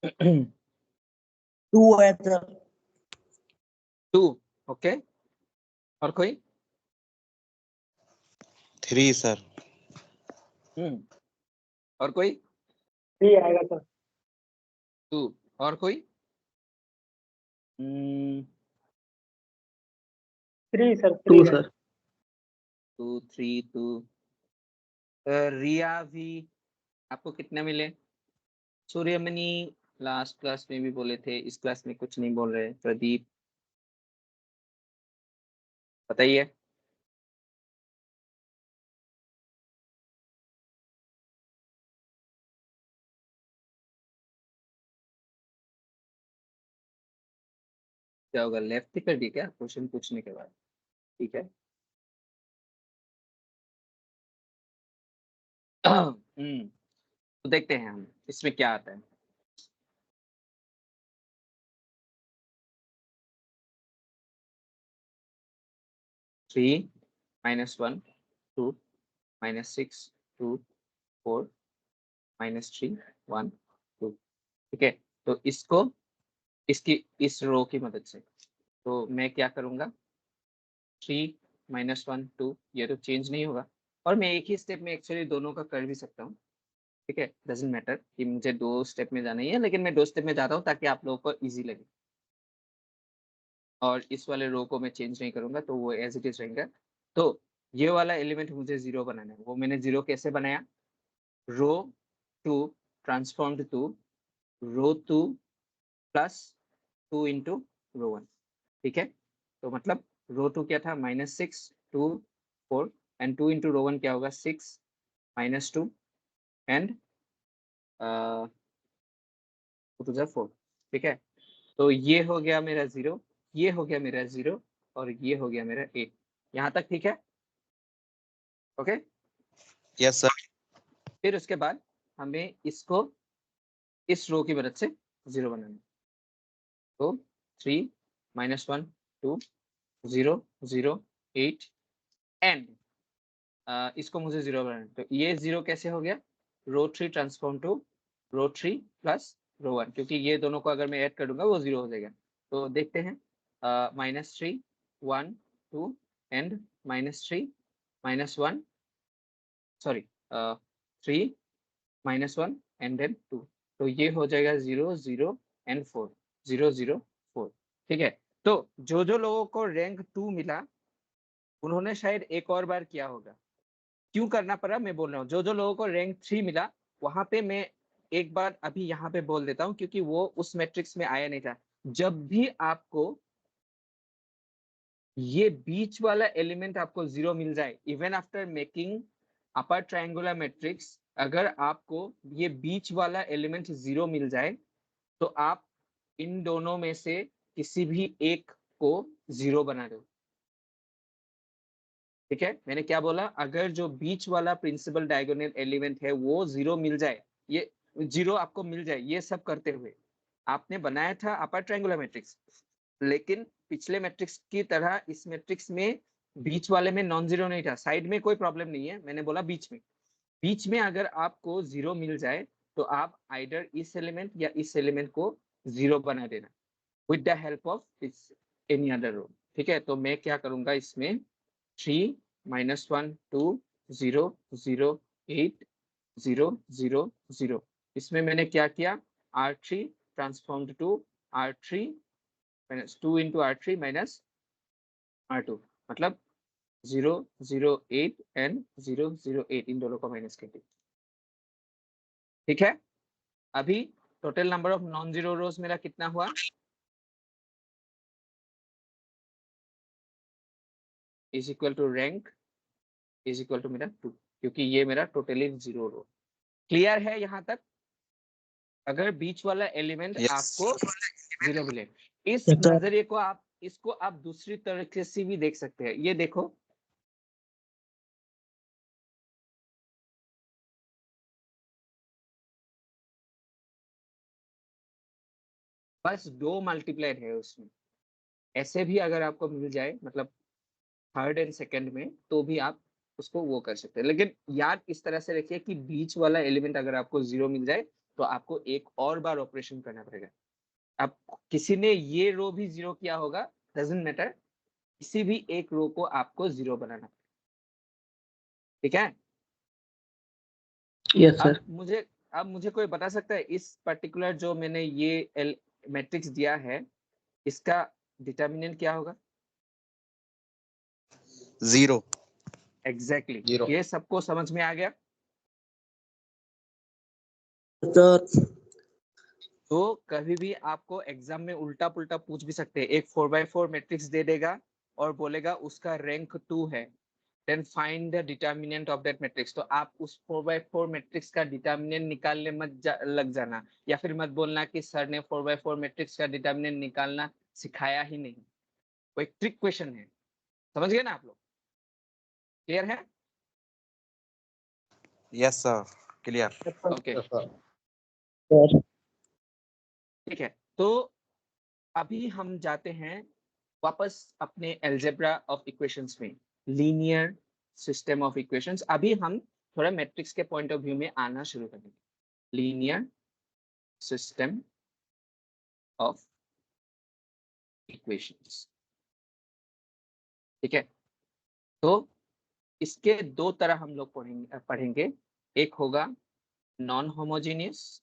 टू है सर। 2 ओके, और कोई? 3 सर। और कोई? 3 आएगा सर। 2 और कोई? 3 सर। 2 सर। 2 3 2। रिया भी, आपको कितने मिले? सूर्यमणि लास्ट क्लास में भी बोले थे, इस क्लास में कुछ नहीं बोल रहे। प्रदीप बताइए। क्या होगा, लेफ्ट ही कर दिए क्या क्वेश्चन पूछने के बाद? ठीक है। तो देखते हैं हम इसमें क्या आता है। थ्री -1 2 -6 2 4 -3 1 2। ठीक है, तो इसको इसकी इस रो की मदद से तो मैं क्या करूंगा, 3 -1 2 ये तो चेंज नहीं होगा, और मैं एक ही स्टेप में एक्चुअली दोनों का कर भी सकता हूँ। ठीक है, डजेंट मैटर कि मुझे 2 स्टेप में जाना ही है, लेकिन मैं 2 स्टेप में जाता हूँ ताकि आप लोगों को इजी लगे। और इस वाले रो को मैं चेंज नहीं करूंगा, तो वो एज इट इज रहेगा। तो ये वाला एलिमेंट मुझे 0 बनाना है। वो मैंने 0 कैसे बनाया? Row 2 transformed to row 2 plus 2 into row 1। ठीक है, तो मतलब रो 2 क्या था, -6 2 4 एंड 2 इंटू रो 1 क्या होगा, 6 -2 एंड 2 to 4। ठीक है, तो ये हो गया मेरा 0, ये हो गया मेरा 0 और ये हो गया मेरा 8। यहाँ तक ठीक है? ओके। Yes sir. फिर उसके बाद हमें इसको इस रो की मदद से 0 बनाना है। तो 3 -1 2 0 0 8 एंड इसको मुझे 0 बनाना है। तो ये 0 कैसे हो गया, row 3 transform to row 3 plus row 1, क्योंकि ये दोनों को अगर मैं ऐड कर दूंगा वो 0 हो जाएगा। तो देखते हैं, -3 1 2 एंड -3 -1 सॉरी 3 -1 एंड देन 2। तो ये हो जाएगा 0 0 एंड 4 0 0 4। ठीक है, तो जो जो लोगों को रैंक 2 मिला उन्होंने शायद एक और बार किया होगा। क्यों करना पड़ा मैं बोल रहा हूँ, जो जो लोगों को रैंक 3 मिला वहां पे मैं एक बार अभी यहाँ पे बोल देता हूँ, क्योंकि वो उस मैट्रिक्स में आया नहीं था। जब भी आपको ये बीच वाला एलिमेंट आपको 0 मिल जाए, even after making upper triangular matrix, अगर आपको ये बीच वाला एलिमेंट 0 मिल जाए तो आप इन दोनों में से किसी भी एक को 0 बना दो। ठीक है, मैंने क्या बोला, अगर जो बीच वाला प्रिंसिपल डायगोनल एलिमेंट है वो 0 मिल जाए, ये 0 आपको मिल जाए, ये सब करते हुए आपने बनाया था अपर ट्रायंगुलर मैट्रिक्स, लेकिन पिछले मैट्रिक्स की तरह इस मैट्रिक्स में बीच वाले में नॉन जीरो नहीं था। साइड में कोई प्रॉब्लम नहीं है, मैंने बोला बीच में अगर आपको 0 मिल जाए तो आप आइदर इस एलिमेंट या इस एलिमेंट को 0 बना देना with the help of this any other row. ठीक है, तो मैं क्या करूंगा इसमें, 3 -1 2 0 0 8 0 0 0, इसमें मैंने क्या किया, R3 transformed to R3 -2 into R3 minus R2, मतलब 0 0 8 एंड 0 0 8 इन दोनों को माइनस कर दिया। ठीक है, अभी total number of non zero rows मेरा कितना हुआ, is equal to rank is equal to मेरा 2, क्योंकि ये मेरा टोटली 0 रो। क्लियर है यहाँ तक? अगर बीच वाला एलिमेंट यस आपको 0 मिले, इस Yes, sir. नजरिए को आप इसको आप दूसरी तरीके से भी देख सकते हैं। ये देखो, बस 2 मल्टीप्लायर है उसमें, ऐसे भी अगर आपको मिल जाए, मतलब थर्ड एंड सेकंड में, तो भी आप उसको वो कर सकते हैं। लेकिन याद इस तरह से रखिए कि बीच वाला एलिमेंट अगर आपको 0 मिल जाए तो आपको एक और बार ऑपरेशन करना पड़ेगा। अब किसी ने ये रो भी 0 किया होगा, डजंट मैटर, किसी भी एक रो को आपको 0 बनाना। ठीक है, Yes, sir. अब मुझे कोई बता सकता है इस पर्टिकुलर जो मैंने ये मैट्रिक्स दिया है, इसका डिटर्मिनेंट क्या होगा? 0 एग्जैक्टली 0। ये सबको समझ में आ गया? Sir. तो कभी भी आपको एग्जाम में उल्टा पुल्टा पूछ भी सकते हैं। एक 4x4 मैट्रिक्स दे देगा और बोलेगा उसका रैंक 2 है, then find the determinant of that matrix. तो आप उस 4x4 मैट्रिक्स का डिटर्मिनेंट निकालने लग जाना, या फिर मत बोलना कि सर ने 4x4 मैट्रिक्स का डिटर्मिनेंट निकालना सिखाया ही नहीं। वो एक ट्रिक क्वेश्चन है, समझ गए ना आप लोग? क्लियर है? Yes sir, clear. Okay, Sir. ठीक है। तो अभी हम जाते हैं वापस अपने अलजेब्रा ऑफ इक्वेशंस में, लीनियर सिस्टम ऑफ इक्वेशंस। अभी हम थोड़ा मैट्रिक्स के पॉइंट ऑफ व्यू में आना शुरू करेंगे। Linear system of equations. ठीक है, तो इसके 2 तरह हम लोग पढ़ेंगे। एक होगा नॉन होमोजेनियस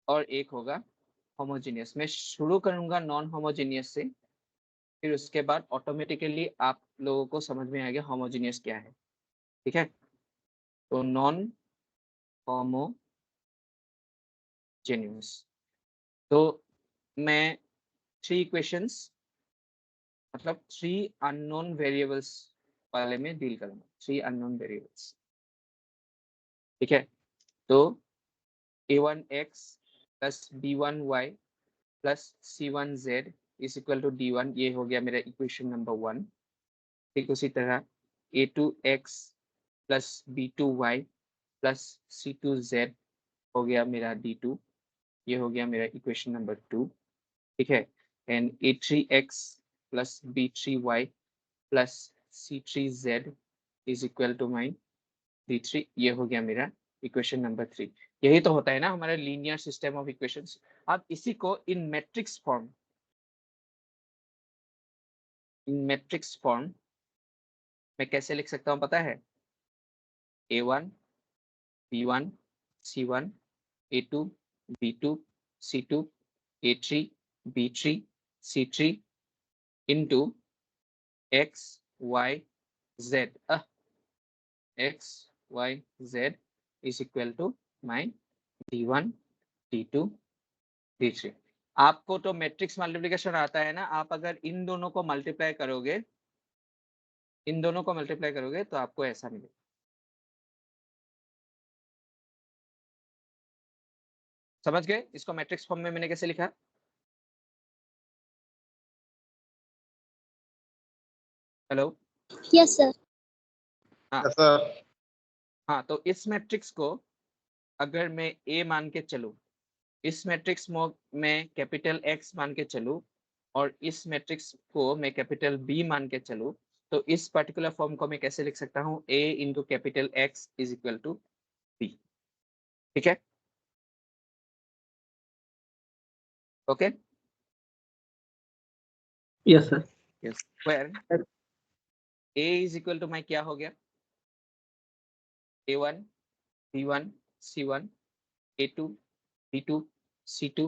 और एक होगा होमोजेनियस। मैं शुरू करूंगा नॉन होमोजेनियस से, फिर उसके बाद ऑटोमेटिकली आप लोगों को समझ में आएगा होमोजेनियस क्या है। ठीक है, तो नॉन होमोजेनियस। तो मैं 3 इक्वेशंस मतलब 3 अननोन वेरिएबल्स वाले में डील करूंगा। 3 अननोन वेरिएबल्स, ठीक है। तो a1x plus b1y plus c1z is equal to d1, ये हो गया मेरा इक्वेशन नंबर 1। ठीक उसी तरह a2x plus b2y plus c2z हो गया मेरा d2, ये हो गया मेरा इक्वेशन नंबर 2, ठीक है। And a3x plus b3y plus c3z is equal to my d3, ये हो गया मेरा इक्वेशन नंबर 3। यही तो होता है ना हमारा लीनियर सिस्टम ऑफ इक्वेशंस। अब इसी को इन मैट्रिक्स फॉर्म मैं कैसे लिख सकता हूँ पता है? a1 b1 c1 a2 b2 c2 a3 b3 c3 into x y z x y z is equal to my d1 d2 d3। आपको तो मैट्रिक्स मल्टीप्लिकेशन आता है ना, आप अगर इन दोनों को मल्टीप्लाई करोगे तो आपको ऐसा मिलेगा। समझ गए इसको मैट्रिक्स फॉर्म में मैंने कैसे लिखा? Hello, yes sir. Yes, sir. हाँ, तो इस मैट्रिक्स को अगर मैं A मान के चलूं, इस मैट्रिक्स में कैपिटल X मान के चलूं और इस मैट्रिक्स को मैं कैपिटल B मान के चलूं, तो इस पर्टिकुलर फॉर्म को मैं कैसे लिख सकता हूं? A into capital X is equal to B, ठीक है। Okay, Yes, sir. Yes, where A is equal to my क्या हो गया? A1 B1 C1 A2 B2 C2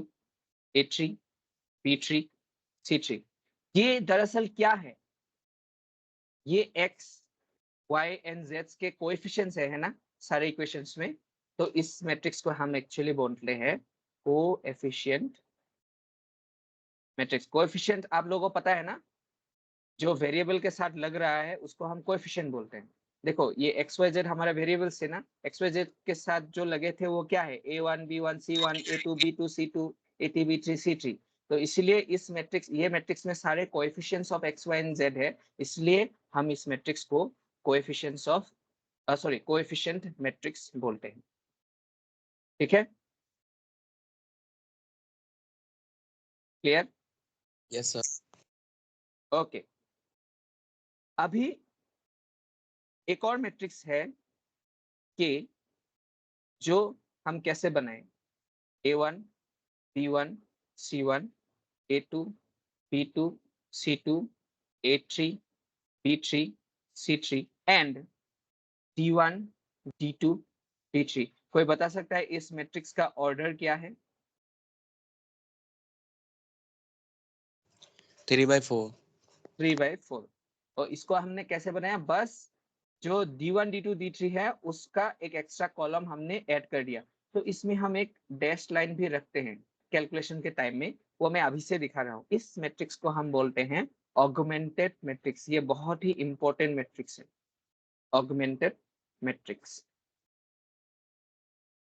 A3 B3 C3। ये दरअसल क्या है? ये x y and z के कोएफिशिएंट्स है ना सारे इक्वेशंस में। तो इस मैट्रिक्स को हम एक्चुअली बोलते हैं कोएफिशिएंट मैट्रिक्स। कोएफिशिएंट आप लोगों को पता है ना, जो वेरिएबल के साथ लग रहा है उसको हम कोएफिशिएंट बोलते हैं। देखो ये एक्स वाई जेड हमारा वेरिएबल्स थे ना, एक्स वाई जेड के साथ जो लगे थे वो क्या है? a1 b1 c1 a2 b2 c2 a3 b3 c3। तो इसलिए इस मैट्रिक्स, ये मैट्रिक्स में सारे coefficients of x y and z है, इसलिए हम इस मैट्रिक्स को कोएफिशिएंट्स ऑफ कोएफिशिएंट मैट्रिक्स बोलते हैं, ठीक है। क्लियर? Yes, sir. ओके, अभी एक और मैट्रिक्स है कि जो हम कैसे बनाएं? a1 b1 c1 a2 b2 c2 a3 b3 c3 and d1 d2 d3। कोई बता सकता है इस मैट्रिक्स का ऑर्डर क्या है? 3/4. 3/4। और इसको हमने कैसे बनाया? बस जो d1 d2 d3 है उसका एक एक्स्ट्रा कॉलम हमने ऐड कर दिया। तो इसमें हम एक डैश लाइन भी रखते हैं कैलकुलेशन के टाइम में, वो मैं अभी से दिखा रहा हूँ। इस मैट्रिक्स को हम बोलते हैं ऑगमेंटेड मैट्रिक्स। ये बहुत ही इंपॉर्टेंट मैट्रिक्स है, ऑगमेंटेड मैट्रिक्स।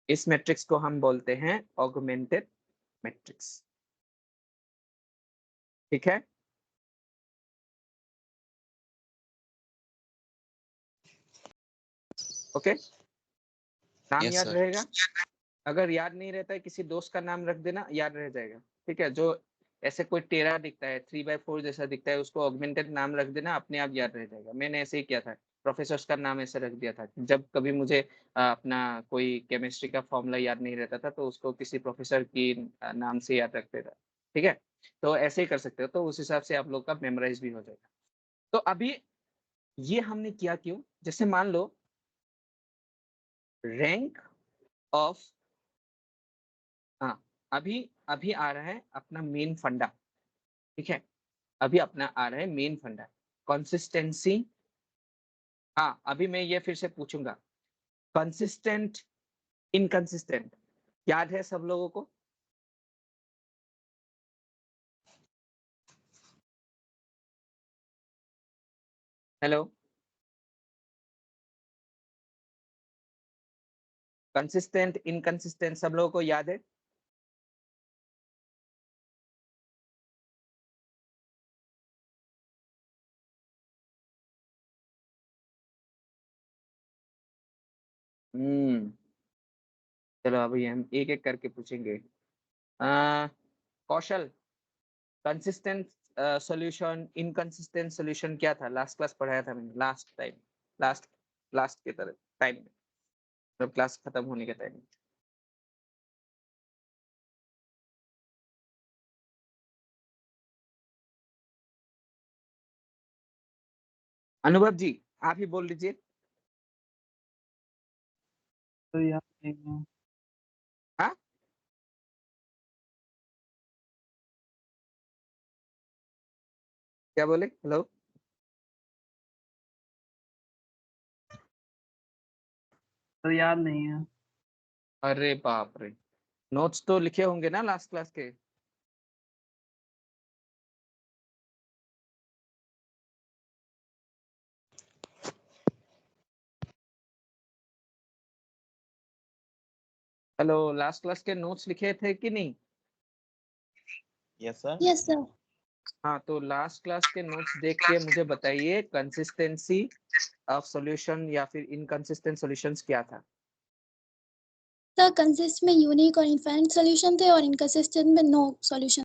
इस मैट्रिक्स को हम बोलते हैं ऑगमेंटेड मैट्रिक्स, ठीक है। ओके, नाम Yes, याद sir. रहेगा? अगर याद नहीं रहता है किसी दोस्त का नाम रख देना, याद रह जाएगा, ठीक है। जो ऐसे कोई टेरा दिखता है 3/4 जैसा दिखता है उसको ऑगमेंटेड नाम रख देना, अपने आप याद रह जाएगा। मैंने ऐसे ही किया था, प्रोफेसर्स का नाम ऐसे रख दिया था। जब कभी मुझे अपना कोई केमिस्ट्री का फॉर्मूला याद नहीं रहता था तो उसको किसी प्रोफेसर की नाम से याद रखते था, ठीक है। तो ऐसे ही कर सकते हो, तो उस हिसाब से आप लोग का मेमोराइज भी हो जाएगा। तो अभी ये हमने किया क्यों? जैसे मान लो रैंक ऑफ, हाँ, अभी अभी आ रहा है अपना मेन फंडा, ठीक है। अभी अपना आ रहा है मेन फंडा, कंसिस्टेंसी। हाँ, अभी मैं ये फिर से पूछूंगा, कंसिस्टेंट, इनकंसिस्टेंट याद है सब लोगों को? हेलो, कंसिस्टेंट, इनकंसिस्टेंट सब लोगों को याद है? चलो अभी हम एक एक करके पूछेंगे। कौशल, कंसिस्टेंट सॉल्यूशन, इनकंसिस्टेंट सॉल्यूशन क्या था? लास्ट क्लास पढ़ाया था मैंने, लास्ट टाइम, लास्ट के तरह टाइम में, जब क्लास खत्म होने के टाइम में। अनुभव जी आप ही बोल लीजिए। तो याद नहीं है। हाँ, क्या बोले? हेलो, तो याद नहीं है। अरे बाप रे, नोट्स तो लिखे होंगे ना लास्ट क्लास के? हेलो, लास्ट क्लास के नोट्स लिखे थे कि नहीं? Yes, sir. Yes sir. हाँ, तो लास्ट क्लास के नोट्स देख के मुझे बताइए कंसिस्टेंसी ऑफ सॉल्यूशन या फिर इनकंसिस्टेंट सॉल्यूशंस क्या था? सर कंसिस्ट में यूनिक और इनफाइनाइट सॉल्यूशन थे और इनकंसिस्टेंट में नो सॉल्यूशन।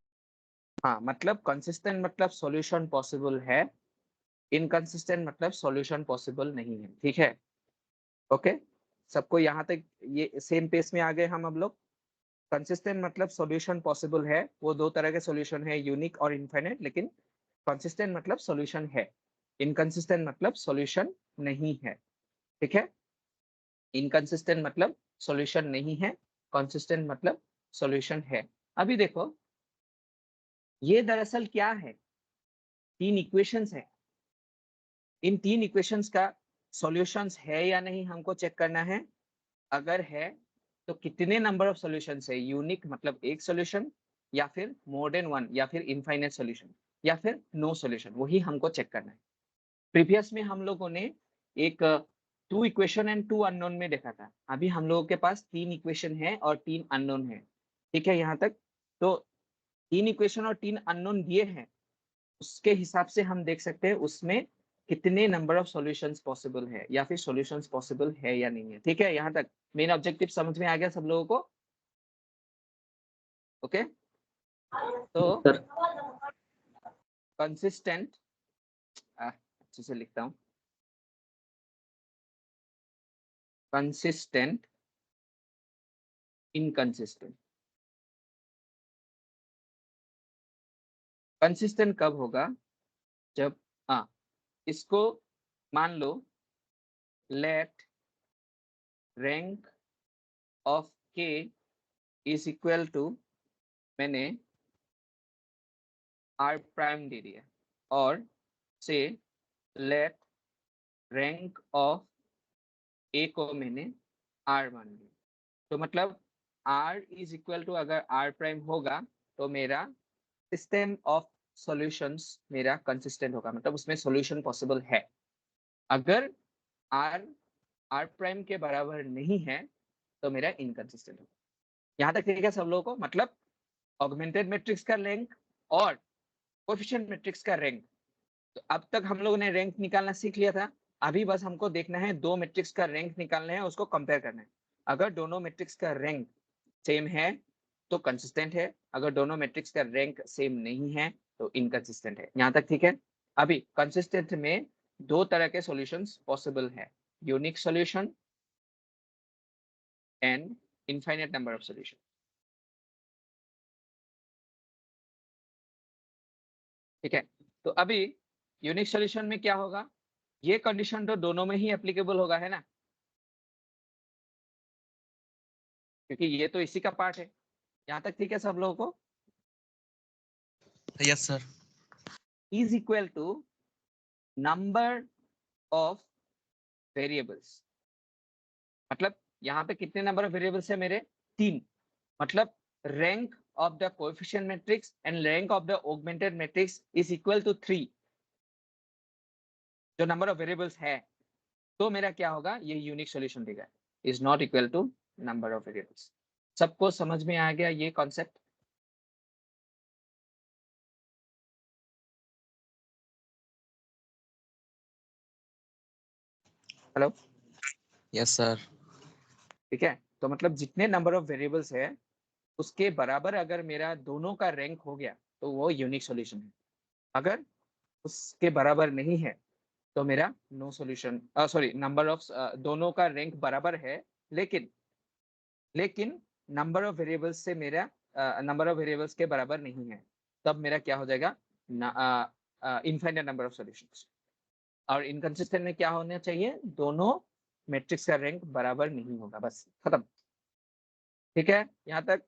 हाँ, मतलब कंसिस्टेंट मतलब सॉल्यूशन पॉसिबल है, इनकंसिस्टेंट मतलब सॉल्यूशन पॉसिबल नहीं है। ठीक है, ओके, सबको यहाँ तक ये सेम पेज में आ गए हम अब लोग। कंसिस्टेंट मतलब सॉल्यूशन पॉसिबल है, वो दो तरह के सॉल्यूशन है, यूनिक और इनफाइनाइट, लेकिन कंसिस्टेंट मतलब सॉल्यूशन है, इनकंसिस्टेंट मतलब सॉल्यूशन नहीं है। ठीक है, इनकंसिस्टेंट मतलब सॉल्यूशन नहीं है, कंसिस्टेंट मतलब सॉल्यूशन है। अभी देखो, ये दरअसल क्या है? तीन इक्वेशंस है, इन तीन इक्वेशंस का सॉल्यूशंस है या नहीं हमको चेक करना है। अगर है तो कितने नंबर ऑफ सॉल्यूशंस है, यूनिक मतलब एक सॉल्यूशन, या फिर मोर देन वन, या फिर इनफाइनाइट सॉल्यूशन, या फिर नो सॉल्यूशन, वही हमको चेक करना है। प्रीवियस में हम लोगों ने एक two equation and two unknown में देखा था, अभी हम लोगों के पास तीन इक्वेशन है और तीन अननोन है। ठीक है, यहाँ तक तो तीन इक्वेशन और तीन अननोन दिए हैं, उसके हिसाब से हम देख सकते हैं उसमें कितने नंबर ऑफ सॉल्यूशंस पॉसिबल है, या फिर सॉल्यूशंस पॉसिबल है या नहीं है। ठीक है, यहाँ तक मेन ऑब्जेक्टिव समझ में आ गया सब लोगों को? ओके, तो सर कंसिस्टेंट, अच्छे से लिखता हूँ, कंसिस्टेंट, इनकंसिस्टेंट। कंसिस्टेंट कब होगा? जब इसको मान लो, लेट रैंक ऑफ के इज इक्वल टू, मैंने आर प्राइम दे दिया, और से लेट रैंक ऑफ ए को मैंने आर मान लिया। तो मतलब आर इज इक्वल टू, अगर आर प्राइम होगा तो मेरा सिस्टम ऑफ सॉल्यूशंस मेरा कंसिस्टेंट होगा, मतलब उसमें सॉल्यूशन पॉसिबल है। अगर आर आर प्राइम के बराबर नहीं है तो मेरा इनकंसिस्टेंट होगा। यहाँ तक ठीक है सब लोगों को? मतलब ऑगमेंटेड मैट्रिक्स का रैंक और कोएफिशिएंट मैट्रिक्स का रैंक, तो अब तक हम लोगों ने रैंक निकालना सीख लिया था। अभी बस हमको देखना है दो मैट्रिक्स का रैंक निकालना है, उसको कंपेयर करना है। अगर दोनों मैट्रिक्स का रैंक सेम है तो कंसिस्टेंट है, अगर दोनों मैट्रिक्स का रैंक सेम नहीं है तो इनकंसिस्टेंट है। यहाँ तक ठीक है? अभी कंसिस्टेंट में दो तरह के सॉल्यूशंस पॉसिबल है, unique solution and infinite number of solution. ठीक है, तो अभी यूनिक सॉल्यूशन में क्या होगा? ये कंडीशन तो दोनों में ही एप्लीकेबल होगा, है ना? क्योंकि ये तो इसी का पार्ट है। यहाँ तक ठीक है सब लोगों को? Yes, sir. Is equal to number of variables, मतलब यहाँ पे कितने नंबर ऑफ वेरिएबल्स है मेरे? 3। मतलब rank of the coefficient matrix and rank of the augmented matrix is equal to 3, जो नंबर ऑफ वेरिएबल्स है। तो मेरा क्या होगा? ये यूनिक सॉल्यूशन देगा, is not equal to number of variables. सबको समझ में आ गया ये कॉन्सेप्ट? Hello, Yes, sir. ठीक है। तो मतलब जितने नंबर ऑफ वेरिएबल्स है उसके बराबर अगर मेरा दोनों का रैंक हो गया तो वो यूनिक सॉल्यूशन है। अगर उसके बराबर नहीं है तो मेरा no solution, sorry, number of दोनों का रैंक बराबर है, लेकिन नंबर ऑफ वेरिएबल्स से मेरा नंबर ऑफ वेरिएबल्स के बराबर नहीं है, तब मेरा क्या हो जाएगा? Infinite number of solutions. और इनकंसिस्टेंट में क्या होना चाहिए? दोनों मैट्रिक्स का रैंक बराबर नहीं होगा, बस खत्म। ठीक है, यहाँ तक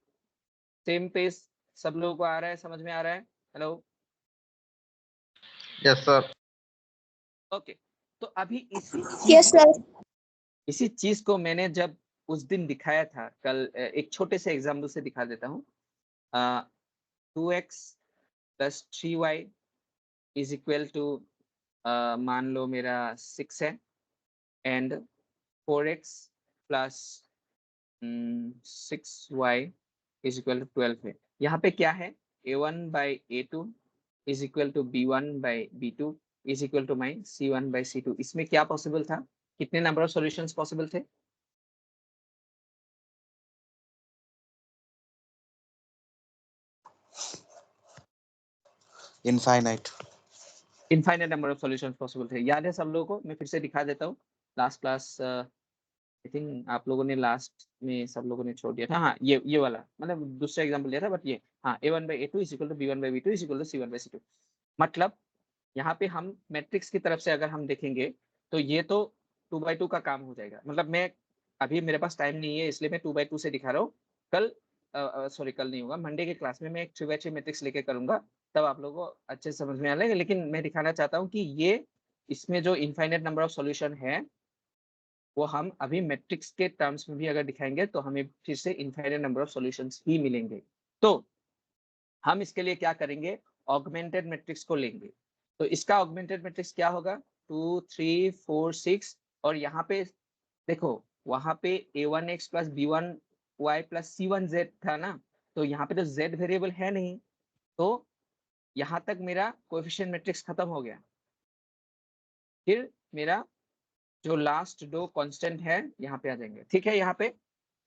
सेम पेज सब लोगों को आ रहा है, समझ में आ रहा है? Hello, Yes, sir. ओके। तो अभी Yes, sir. इसी चीज को मैंने जब उस दिन दिखाया था, कल एक छोटे से एग्जाम्पल से दिखा देता हूँ। 2x plus 3y is equal to, मान लो मेरा 6 है, and 4x plus 6y is equal to 12 है। यहाँ पे क्या है? a1 by a2 is equal to b1 by b2 is equal to my c1 by c2। इसमें क्या पॉसिबल था? कितने नंबर ऑफ सॉल्यूशंस पॉसिबल थे? Infinite. Infinite number of solutions possible थे। याद है सब लोगों को? मैं फिर से दिखा देता हूँ। लास्ट क्लास आई थिंक आप लोगों ने लास्ट में सब लोगों ने छोड़ दिया था। हाँ, ये वाला मतलब दूसरा एग्जांपल दिया था, बट ये हाँ, a1 by a2 is equal to b1 by b2 is equal to c1 by c2। मतलब यहाँ पे हम मैट्रिक्स की तरफ से अगर हम देखेंगे तो ये तो 2/2 का काम हो जाएगा। मतलब मैं अभी मेरे पास टाइम नहीं है इसलिए मैं 2/2 से दिखा रहा हूँ। कल सॉरी, कल नहीं होगा, मंडे के क्लास में मैं एक 3/3 मैट्रिक्स लेके करूंगा, तब आप लोगों को अच्छे से समझ में आ जाएगा। लेकिन मैं दिखाना चाहता हूँ कि ये इसमें जो इनफाइनाइट नंबर ऑफ सॉल्यूशन है वो हम अभी मैट्रिक्स के टर्म्स में भी अगर दिखाएंगे तो हमें फिर से इनफाइनाइट नंबर ऑफ सॉल्यूशंस ही मिलेंगे। तो हम इसके लिए क्या करेंगे? ऑगमेंटेड मैट्रिक्स को लेंगे। तो इसका ऑगमेंटेड मैट्रिक्स क्या होगा? 2 3 4 6। और यहाँ पे देखो, वहां पे a1x plus b1y plus c1z था ना, तो यहाँ पे तो z वेरिएबल है नहीं, तो यहाँ तक मेरा कोएफिशिएंट मैट्रिक्स खत्म हो गया। फिर मेरा जो लास्ट दो कांस्टेंट है यहाँ पे आ जाएंगे। ठीक है, यहाँ पे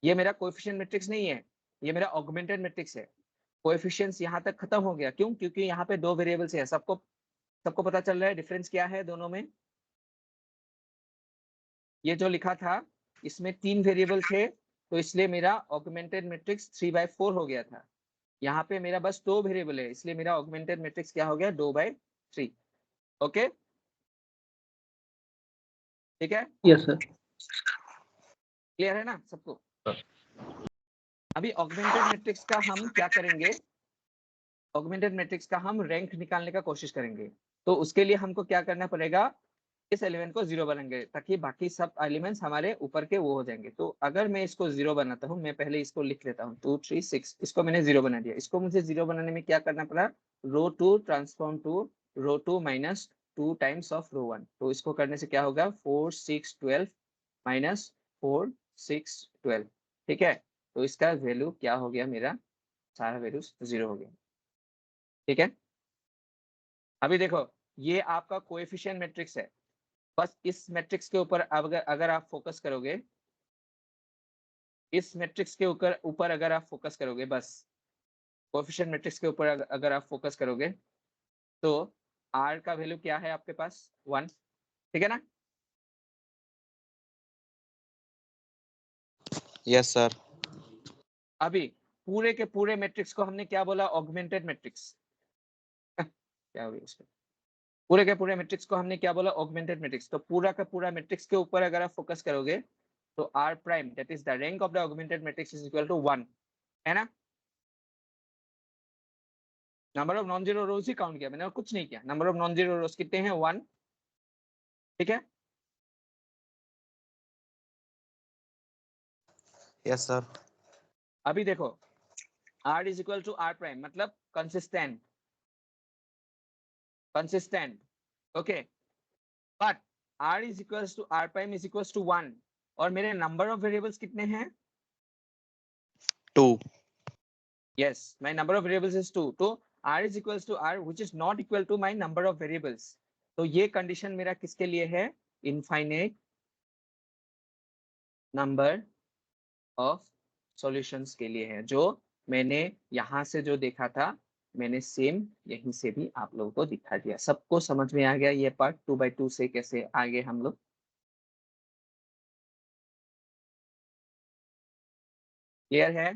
ये मेरा कोएफिशिएंट मैट्रिक्स नहीं है, ये मेरा ऑगमेंटेड मैट्रिक्स है। कोएफिशिएंट्स यहाँ तक खत्म हो गया। क्यों? क्योंकि यहाँ पे दो वेरिएबल्स है। सबको पता चल रहा है डिफरेंस क्या है दोनों में? ये जो लिखा था इसमें 3 वेरिएबल थे, तो इसलिए मेरा ऑगमेंटेड मैट्रिक्स 3/4 हो गया था। यहाँ पे मेरा बस 2 वेरिएबल है, इसलिए मेरा ऑगमेंटेड मैट्रिक्स क्या हो गया? 2/3। ओके, ठीक है, यस सर। क्लियर है ना सबको? अभी ऑगमेंटेड मैट्रिक्स का हम क्या करेंगे? ऑगमेंटेड मैट्रिक्स का हम रैंक निकालने का कोशिश करेंगे। तो उसके लिए हमको क्या करना पड़ेगा? इस एलिमेंट को 0 बनाएंगे ताकि बाकी सब एलिमेंट्स हमारे ऊपर के वो हो जाएंगे। तो अगर मैं इसको 0 बनाता हूँ, मैं पहले इसको लिख लेता हूँ 2 3 6, इसको मैंने 0 बना दिया। इसको मुझे 0 बनाने में क्या करना पड़ा? Row 2 transform to row 2 minus 2 times of row 1। तो इसको करने से क्या होगा? 4 6 12 माइनस 4 6 12। ठीक है, तो इसका वैल्यू क्या हो गया? मेरा सारा वैल्यू 0 हो गया। ठीक है, अभी देखो ये आपका कोएफिशिएंट मैट्रिक्स है। बस इस मैट्रिक्स के ऊपर अगर आप फोकस करोगे, इस मैट्रिक्स के ऊपर अगर आप फोकस करोगे, बस कोएफिशिएंट मैट्रिक्स के ऊपर अगर आप फोकस करोगे, तो r का वैल्यू क्या है आपके पास? 1। ठीक है ना? Yes, sir. अभी पूरे के पूरे मैट्रिक्स को हमने क्या बोला? Augmented matrix. क्या हो गया इसको? पूरे के पूरे मैट्रिक्स को हमने क्या बोला? Augmented matrix. तो पूरा का पूरा मैट्रिक्स के ऊपर अगर आप फोकस करोगे तो r prime that is the rank of the augmented matrix is equal to 1, है ना? Number of non zero rows ही काउंट किया मैंने और कुछ नहीं किया। Number of non zero rows कितने हैं? 1। ठीक है, Yes, sir. अभी देखो r is equal to r prime मतलब consistent okay, but r is equal to r prime is equal to 1 और मेरे नंबर ऑफ वेरिएबल्स कितने हैं? 2. Yes, my number of variables is 2. तो r is equals to r which is not equal to my number of variables. तो ये condition मेरा किसके लिए है? इनफाइनाइट नंबर ऑफ सॉल्यूशंस के लिए है, जो मैंने यहाँ से जो देखा था मैंने सेम यहीं से भी आप लोगों को दिखा दिया। सबको समझ में आ गया ये पार्ट 2/2 से कैसे आगे हम लोग? क्लियर है?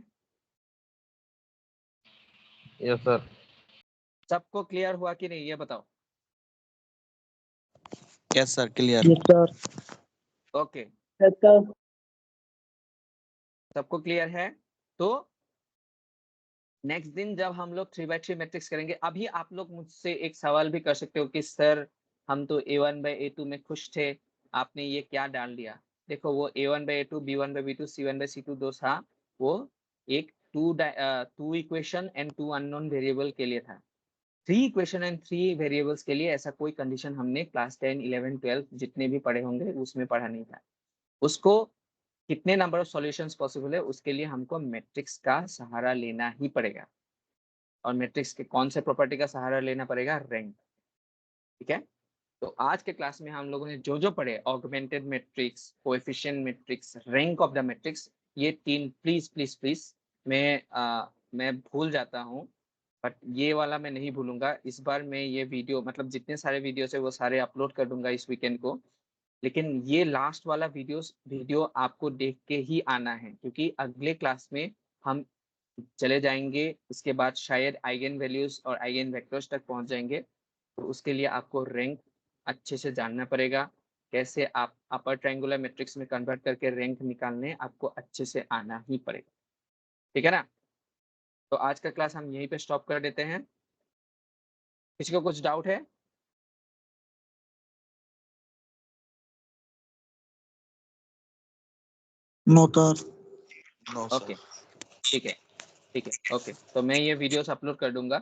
Yes sir. सबको क्लियर हुआ कि नहीं ये बताओ? Yes, sir. Clear. Yes, sir. Okay, Yes, sir. सबको क्लियर है? तो नेक्स्ट दिन जब हम लोग 3/3 मैट्रिक्स करेंगे, अभी आप लोग मुझसे एक सवाल भी कर सकते हो कि सर हम तो a1/a2 में खुश थे, आपने ये क्या डाल दिया? देखो वो a1/a2, b1/b2, c1/c2 दो था, वो एक two equation and 2 unknown variable के लिए था। 3 इक्वेशन एंड 3 वेरिएबल्स के लिए ऐसा कोई कंडीशन हमने क्लास 10, 11, 12 जितने भी पढ़े होंगे उसमें पढ़ा नहीं था। उसको कितने नंबर ऑफ सॉल्यूशंस पॉसिबल है उसके लिए हमको मैट्रिक्स का सहारा लेना ही पड़ेगा। और मैट्रिक्स के कौन से प्रॉपर्टी का सहारा लेना पड़ेगा? रैंक। ठीक है, तो आज के क्लास में हम लोगों ने जो जो पढ़े, augmented matrix, coefficient matrix, rank of the matrix, ये 3 प्लीज प्लीज प्लीज मैं भूल जाता हूँ बट ये वाला मैं नहीं भूलूंगा। इस बार मैं ये वीडियो मतलब जितने सारे वीडियोस है वो सारे अपलोड कर दूंगा इस वीकेंड को, लेकिन ये लास्ट वाला वीडियो आपको देख के ही आना है क्योंकि अगले क्लास में हम चले जाएंगे, इसके बाद शायद आइगन वैल्यूज और आइगन वेक्टर्स तक पहुंच जाएंगे। तो उसके लिए आपको रैंक अच्छे से जानना पड़ेगा, कैसे आप अपर ट्रायंगुलर मैट्रिक्स में कन्वर्ट करके रैंक निकालने आपको अच्छे से आना ही पड़ेगा। ठीक है ना? तो आज का क्लास हम यहीं पे स्टॉप कर देते हैं। किसी को कुछ डाउट है? No, sir. No, okay, sir. ठीक है, ठीक है, ओके। तो मैं ये वीडियोस अपलोड कर दूंगा।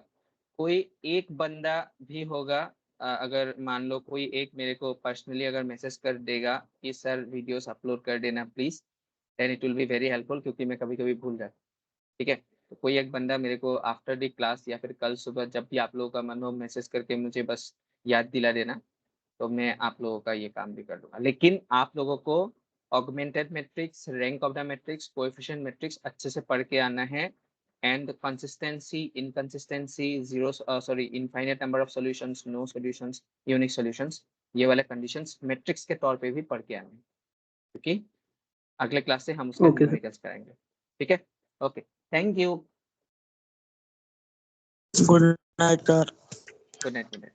कोई एक बंदा भी होगा, अगर मान लो कोई एक मेरे को पर्सनली अगर मैसेज कर देगा कि सर वीडियोस अपलोड कर देना please, then it will be very helpful क्योंकि मैं कभी कभी भूल जाता हूँ। ठीक है, तो कोई एक बंदा मेरे को आफ्टर द क्लास या फिर कल सुबह जब भी आप लोगों का मन हो मैसेज करके मुझे बस याद दिला देना, तो मैं आप लोगों का ये काम भी कर दूंगा। लेकिन आप लोगों को augmented matrix, rank of the matrix, coefficient matrix अच्छे से पढ़ के आना है and consistency, inconsistency, infinite number of solutions, no solutions, unique solutions, ये वाले कंडीशंस मैट्रिक्स के तौर पे भी पढ़ के आना है क्योंकि अगले क्लास से हम उसका Okay, sir. न्यूमेरिकल्स कराएंगे। ठीक है, okay, thank you, Good night, sir. Good night, good night.